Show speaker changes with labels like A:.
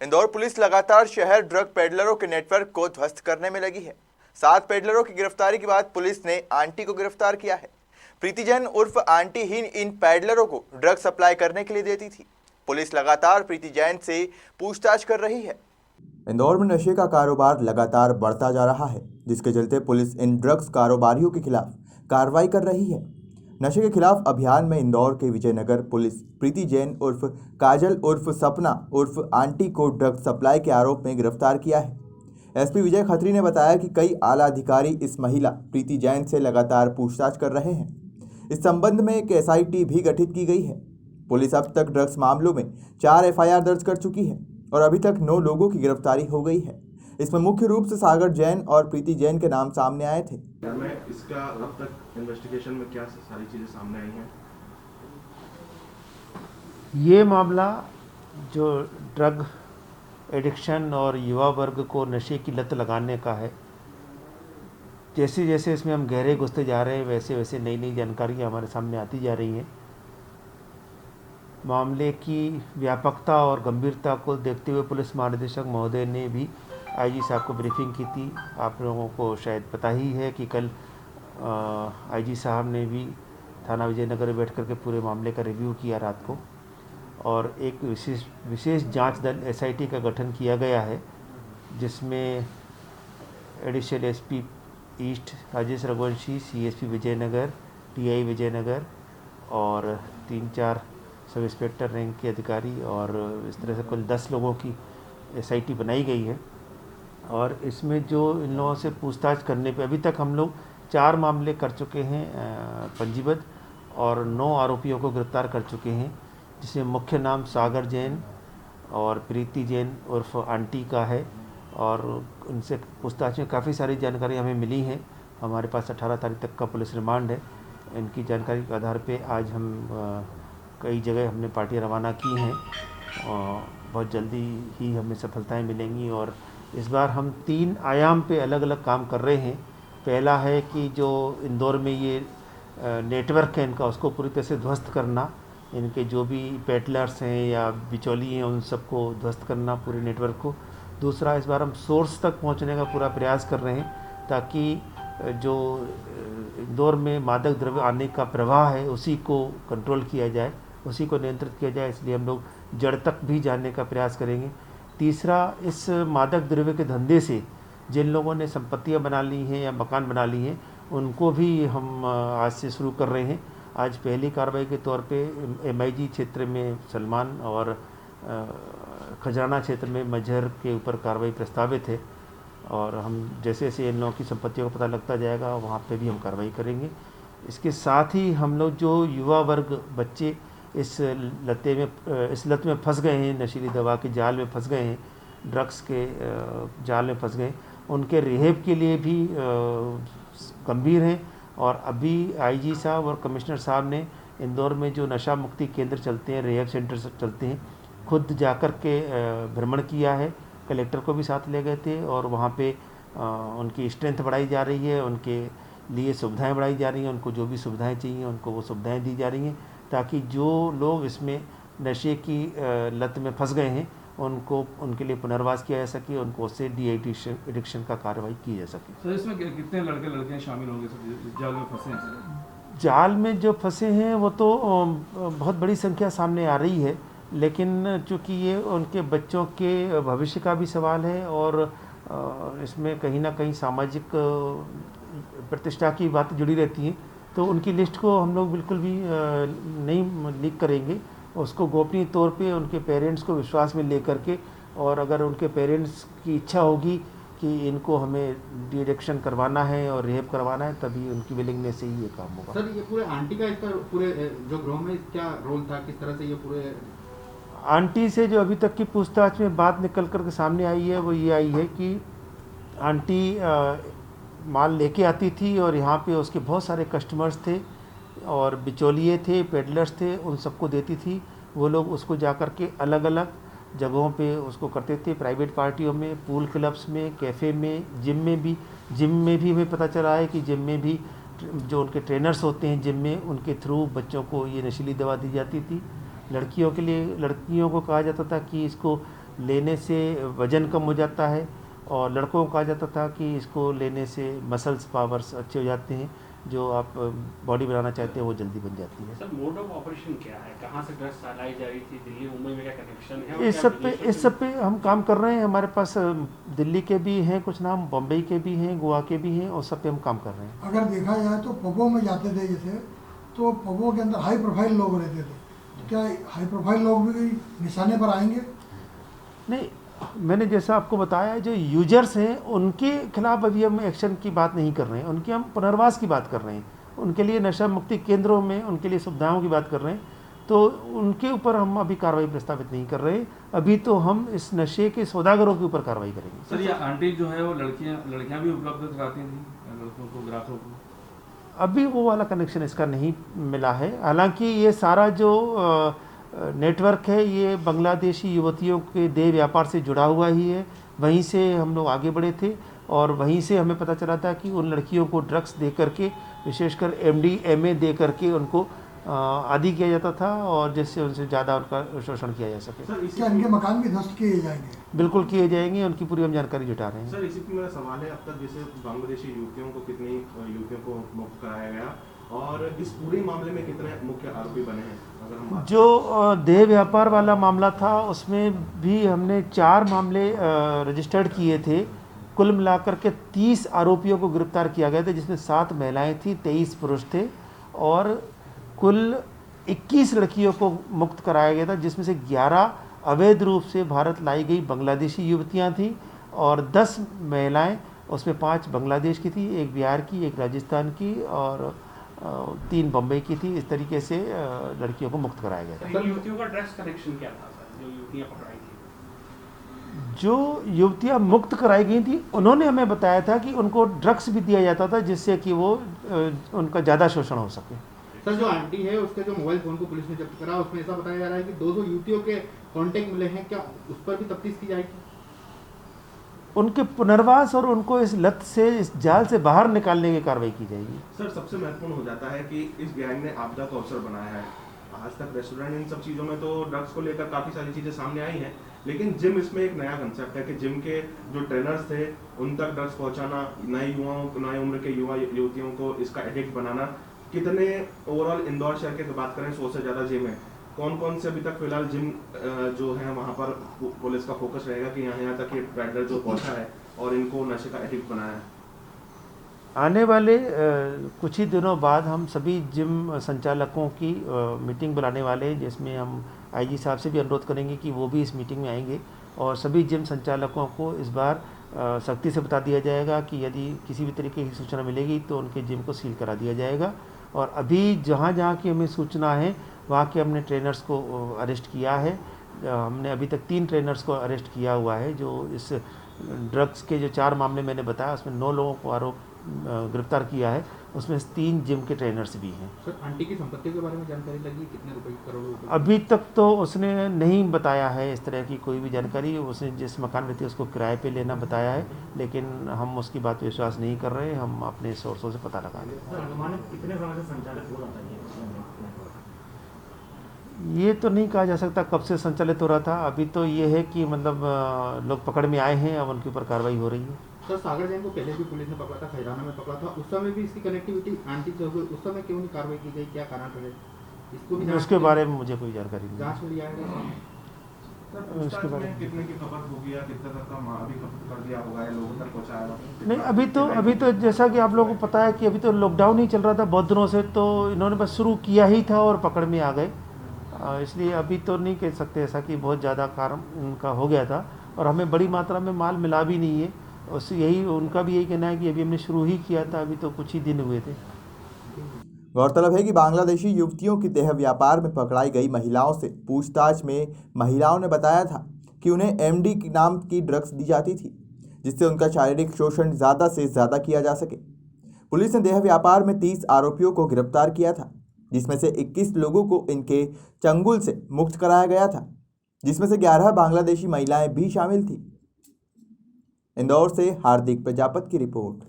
A: Indore police लगातार शहर drug पेडलरों के नेटवर्क को ध्वस्त करने में लगी है। 7 पेडलरों की गिरफ्तारी के बाद पुलिस ने आंटी को गिरफ्तार किया है। प्रीति जैन उर्फ आंटी ही इन पेडलरों को ड्रग सप्लाई करने के लिए देती थी। पुलिस लगातार प्रीति जैन से पूछताछ कर रही है। इंदौर में नशे का कारोबार लगातार बढ़ता जा रहा है, जिसके चलते पुलिस इन ड्रग्स कारोबारियों के खिलाफ कार्रवाई कर रही है। नशे के खिलाफ अभियान में इंदौर के विजयनगर पुलिस प्रीति जैन उर्फ काजल उर्फ सपना उर्फ आंटी को ड्रग सप्लाई के आरोप में गिरफ्तार किया है। एसपी विजय खत्री ने बताया कि कई आला अधिकारी इस महिला प्रीति जैन से लगातार पूछताछ कर रहे हैं। इस संबंध में एक एसआईटी भी गठित की गई है। पुलिस अब तक ड्रग्स मामलों में 4 एफआईआर दर्ज कर चुकी है और अभी तक 9 लोगों की गिरफ्तारी हो गई है। इसमें मुख्य रूप से सागर जैन और प्रीति जैन के नाम सामने आए थे।
B: इसका अब तक इन्वेस्टिगेशन में क्या सारी चीज़ें सामने आई हैं?
C: ये मामला जो ड्रग एडिक्शन और युवा वर्ग को नशे की लत लगाने का है, जैसे जैसे इसमें हम गहरे घुसते जा रहे हैं वैसे वैसे नई नई जानकारियाँ हमारे सामने आती जा रही हैं। मामले की व्यापकता और गंभीरता को देखते हुए पुलिस महानिदेशक महोदय ने भी आईजी साहब को ब्रीफिंग की थी। आप लोगों को शायद पता ही है कि कल आईजी साहब ने भी थाना विजयनगर में बैठ करके पूरे मामले का रिव्यू किया रात को, और एक विशेष जांच दल एसआईटी का गठन किया गया है, जिसमें additional SP east Rajesh Raghuvanshi, CSP Vijaynagar, TI Vijaynagar और 3-4 सब इंस्पेक्टर रैंक के अधिकारी और इस तरह से कुल 10 लोगों की एसआईटी बनाई गई है। और इसमें जो इन लोगों से पूछताछ करने पे अभी तक हम लोग 4 मामले कर चुके हैं पंजीबद्ध, और 9 आरोपियों को गिरफ्तार कर चुके हैं, जिसमें मुख्य नाम सागर जैन और प्रीति जैन उर्फ आंटी का है। और उनसे पूछताछ में काफ़ी सारी जानकारी हमें मिली है। हमारे पास 18 तारीख तक का पुलिस रिमांड है। इनकी जानकारी के आधार पे आज हम कई जगह हमने पार्टियाँ रवाना की हैं और बहुत जल्दी ही हमें सफलताएं मिलेंगी। और इस बार हम 3 आयाम पे अलग अलग काम कर रहे हैं। पहला है कि जो इंदौर में ये नेटवर्क है इनका, उसको पूरी तरह से ध्वस्त करना। इनके जो भी पेडलर्स हैं या बिचौली हैं उन सबको ध्वस्त करना, पूरे नेटवर्क को। दूसरा, इस बार हम सोर्स तक पहुंचने का पूरा प्रयास कर रहे हैं, ताकि जो इंदौर में मादक द्रव्य आने का प्रवाह है उसी को कंट्रोल किया जाए, उसी को नियंत्रित किया जाए। इसलिए हम लोग जड़ तक भी जानने का प्रयास करेंगे। तीसरा, इस मादक द्रव्य के धंधे से जिन लोगों ने संपत्तियां बना ली हैं या मकान बना ली हैं, उनको भी हम आज से शुरू कर रहे हैं। आज पहली कार्रवाई के तौर पे एमआईजी क्षेत्र में सलमान और खजाना क्षेत्र में मजहर के ऊपर कार्रवाई प्रस्तावित है, और हम जैसे जैसे इन लोगों की संपत्तियों का पता लगता जाएगा वहाँ पे भी हम कार्रवाई करेंगे। इसके साथ ही हम लोग जो युवा वर्ग बच्चे इस लत में फंस गए हैं, नशीली दवा के जाल में फंस गए हैं, ड्रग्स के जाल में फंस गए, उनके रिहेब के लिए भी गंभीर हैं। और अभी आईजी साहब और कमिश्नर साहब ने इंदौर में जो नशा मुक्ति केंद्र चलते हैं, रिहेब सेंटर चलते हैं, खुद जाकर के भ्रमण किया है। कलेक्टर को भी साथ ले गए थे और वहाँ पे उनकी स्ट्रेंथ बढ़ाई जा रही है, उनके लिए सुविधाएं बढ़ाई जा रही हैं, उनको जो भी सुविधाएं चाहिए उनको वो सुविधाएं दी जा रही हैं, ताकि जो लोग इसमें नशे की लत में फंस गए हैं उनको उनके लिए पुनर्वास किया जा सके, उनको उससे डी एडिक्शन का कार्रवाई की जा सके।
B: सर, इसमें कितने लड़के लड़कियां शामिल होंगे जाल में फंसे हैं?
C: जाल में जो फंसे हैं वो तो बहुत बड़ी संख्या सामने आ रही है, लेकिन चूँकि ये उनके बच्चों के भविष्य का भी सवाल है और इसमें कहीं ना कहीं सामाजिक प्रतिष्ठा की बातें जुड़ी रहती हैं, तो उनकी लिस्ट को हम लोग बिल्कुल भी नहीं लीक करेंगे। उसको गोपनीय तौर पे उनके पेरेंट्स को विश्वास में लेकर के, और अगर उनके पेरेंट्स की इच्छा होगी कि इनको हमें डी एडिक्शन करवाना है और रिहेब करवाना है, तभी उनकी विलिंगनेस से ही ये काम होगा।
D: सर, ये पूरे आंटी का इसका पूरे जो ग्रोह में क्या रोल था, किस तरह से ये पूरे
C: आंटी से जो अभी तक की पूछताछ में बात निकल कर के सामने आई है वो ये आई है कि आंटी माल लेके आती थी और यहाँ पे उसके बहुत सारे कस्टमर्स थे और बिचौलिए थे, पेडलर्स थे, उन सबको देती थी। वो लोग उसको जा कर के अलग अलग जगहों पे उसको करते थे, प्राइवेट पार्टियों में, पूल क्लब्स में, कैफ़े में, जिम में भी हमें पता चला है कि जिम में भी जो उनके ट्रेनर्स होते हैं जिम में, उनके थ्रू बच्चों को ये नशीली दवा दी जाती थी। लड़कियों के लिए लड़कियों को कहा जाता था कि इसको लेने से वज़न कम हो जाता है, और लड़कों को कहा जाता था कि इसको लेने से मसल्स पावर्स अच्छे हो जाते हैं, जो आप बॉडी बनाना चाहते हैं वो जल्दी बन जाती है।
E: सर मोड ऑफ ऑपरेशन क्या है, कहाँ से ड्रग्स लाई जा रही थी, दिल्ली मुंबई में क्या कनेक्शन है? और
C: इस
E: क्या
C: सब पे हम काम कर रहे हैं। हमारे पास दिल्ली के भी हैं कुछ नाम, बम्बई के भी हैं, गोवा के भी हैं, और सब पे हम काम कर रहे हैं।
F: अगर देखा जाए तो पबों में जाते थे जैसे, तो पबों के अंदर हाई प्रोफाइल लोग रहते थे, तो क्या हाई प्रोफाइल लोग भी निशाने पर आएंगे?
C: नहीं, मैंने जैसा आपको बताया, जो यूजर्स हैं उनके खिलाफ अभी हम एक्शन की बात नहीं कर रहे हैं, उनके हम पुनर्वास की बात कर रहे हैं, उनके लिए नशा मुक्ति केंद्रों में उनके लिए सुविधाओं की बात कर रहे हैं। तो उनके ऊपर हम अभी कार्रवाई प्रस्तावित नहीं कर रहे, अभी तो हम इस नशे के सौदागरों के ऊपर कार्रवाई करेंगे।
G: सर, ये आंटी जो है वो लड़कियां भी उपलब्ध कराती थी लड़कों को, ग्राहकों को?
C: अभी वो वाला कनेक्शन इसका नहीं मिला है। हालांकि ये सारा जो नेटवर्क है ये बांग्लादेशी युवतियों के देह व्यापार से जुड़ा हुआ ही है। वहीं से हम लोग आगे बढ़े थे, और वहीं से हमें पता चला था कि उन लड़कियों को ड्रग्स दे करके, विशेषकर MDMA दे करके उनको आदी किया जाता था, और जिससे उनसे ज़्यादा उनका शोषण किया जा सके।
B: सर इसी
F: क्या इनके मकान भी ध्वस्त किए जाएंगे?
C: बिल्कुल किए जाएंगे, उनकी पूरी हम जानकारी जुटा रहे हैं।
B: सर इसी पे मेरा सवाल है, अब तक जैसे बांग्लादेशी युवतियों को कितनी युवतियों को मुक्त कराया गया, और इस पूरे मामले में कितने मुख्य आरोपी बने हैं? अगर हम बात
C: जो देह व्यापार वाला मामला था उसमें भी हमने 4 मामले रजिस्टर्ड किए थे। कुल मिलाकर के 30 आरोपियों को गिरफ्तार किया गया था, जिसमें 7 महिलाएं थी, 23 पुरुष थे, और कुल 21 लड़कियों को मुक्त कराया गया था, जिसमें से 11 अवैध रूप से भारत लाई गई बांग्लादेशी युवतियां थी, और 10 महिलाएं, उसमें 5 बांग्लादेश की थी, 1 बिहार की, 1 राजस्थान की, और 3 बम्बई की थी। इस तरीके से लड़कियों को मुक्त कराया गया था।
E: सर युवतियों का ड्रग्स कनेक्शन क्या था सर, जो युवतियां पकड़ाई थी?
C: जो युवतियां मुक्त कराई गई थी उन्होंने हमें बताया था कि उनको ड्रग्स भी दिया जाता था, जिससे कि वो उनका ज़्यादा शोषण हो सके।
D: सर, जो आंटी है उसके जो मोबाइल फोन को पुलिस ने जब्त करा, उसमें ऐसा बताया जा रहा है कि 200 युवतियों के कांटेक्ट मिले हैं, क्या उस पर भी तफ्तीश की जाएगी?
C: उनके पुनर्वास और उनको इस लत से, इस जाल से बाहर निकालने की कार्रवाई की जाएगी।
B: सर सबसे महत्वपूर्ण हो जाता है कि इस गैंग ने आपदा का अवसर बनाया है। आज तक रेस्टोरेंट इन सब चीज़ों में तो ड्रग्स को लेकर काफ़ी सारी चीज़ें सामने आई हैं, लेकिन जिम इसमें एक नया कंसेप्ट है कि जिम के जो ट्रेनर्स थे उन तक ड्रग्स पहुंचाना, नए युवाओं, नए उम्र के युवा युवतियों को इसका एडिक्ट बनाना। कितने ओवरऑल इंदौर शहर की बात करें 100 से ज़्यादा जिम है, कौन कौन से अभी तक फिलहाल जिम जो है वहाँ पर पुलिस का फोकस रहेगा कि यहाँ तक ये पेडलर जो पहुँचा है और इनको नशे का एडिक्ट बनाया है?
C: आने वाले कुछ ही दिनों बाद हम सभी जिम संचालकों की मीटिंग बुलाने वाले हैं, जिसमें हम IG साहब से भी अनुरोध करेंगे कि वो भी इस मीटिंग में आएंगे, और सभी जिम संचालकों को इस बार सख्ती से बता दिया जाएगा कि यदि किसी भी तरीके की सूचना मिलेगी तो उनके जिम को सील करा दिया जाएगा। और अभी जहाँ जहाँ की हमें सूचना है वहाँ के हमने ट्रेनर्स को अरेस्ट किया है। हमने अभी तक 3 ट्रेनर्स को अरेस्ट किया हुआ है। जो इस ड्रग्स के जो 4 मामले मैंने बताया उसमें 9 लोगों को गिरफ्तार किया है, उसमें 3 जिम के ट्रेनर्स भी हैं।
D: सर, आंटी की संपत्ति के बारे में जानकारी लगी, कितने रुपए, करोड़ों रुपए?
C: अभी तक तो उसने नहीं बताया है इस तरह की कोई भी जानकारी। उसने जिस मकान में थी उसको किराए पे लेना बताया है, लेकिन हम उसकी बात पे विश्वास नहीं कर रहे हैं, हम अपने सोर्सों से पता लगा रहे हैं।
E: कितने समय से संचालित हो रहा था
C: ये तो नहीं कहा जा सकता कब से संचालित हो रहा था। अभी तो ये है कि मतलब लोग पकड़ में आए हैं, अब उनके ऊपर कार्रवाई हो रही है।
D: सर, सागर जैन को पहले भी पुलिस ने पकड़ा था, खैराना में पकड़ा था, उस समय भी इसकी कनेक्टिविटी आंटी से हो गई, उस समय क्यों नहीं कार्रवाई की गई, क्या कारण रहे? इसको भी
C: उसके बारे में मुझे कोई जानकारी नहीं
D: जांच में लिया है।
C: उसके बारे में
B: कितने की खपत होगी या कितने तक का अभी खपत कर दिया होगा या लोगों तक पहुंचाया?
C: नहीं, अभी तो जैसा कि आप लोगों को पता है कि अभी तो लॉकडाउन ही चल रहा था बहुत दिनों से, तो इन्होंने बस शुरू किया ही था और पकड़ में आ गए। इसलिए अभी तो नहीं कह सकते ऐसा कि बहुत ज़्यादा काम उनका हो गया था, और हमें बड़ी मात्रा में माल मिला भी नहीं है। उससे यही उनका भी यही कहना है कि अभी हमने शुरू ही किया था, अभी तो कुछ ही दिन हुए थे।
A: गौरतलब है कि बांग्लादेशी युवतियों की देह व्यापार में पकड़ाई गई महिलाओं से पूछताछ में महिलाओं ने बताया था कि उन्हें MD नाम की ड्रग्स दी जाती थी, जिससे उनका शारीरिक शोषण ज़्यादा से ज़्यादा किया जा सके। पुलिस ने देह व्यापार में 30 आरोपियों को गिरफ्तार किया था, जिसमें से 21 लोगों को इनके चंगुल से मुक्त कराया गया था, जिसमें से 11 बांग्लादेशी महिलाएं भी शामिल थी। इंदौर से हार्दिक प्रजापत की रिपोर्ट।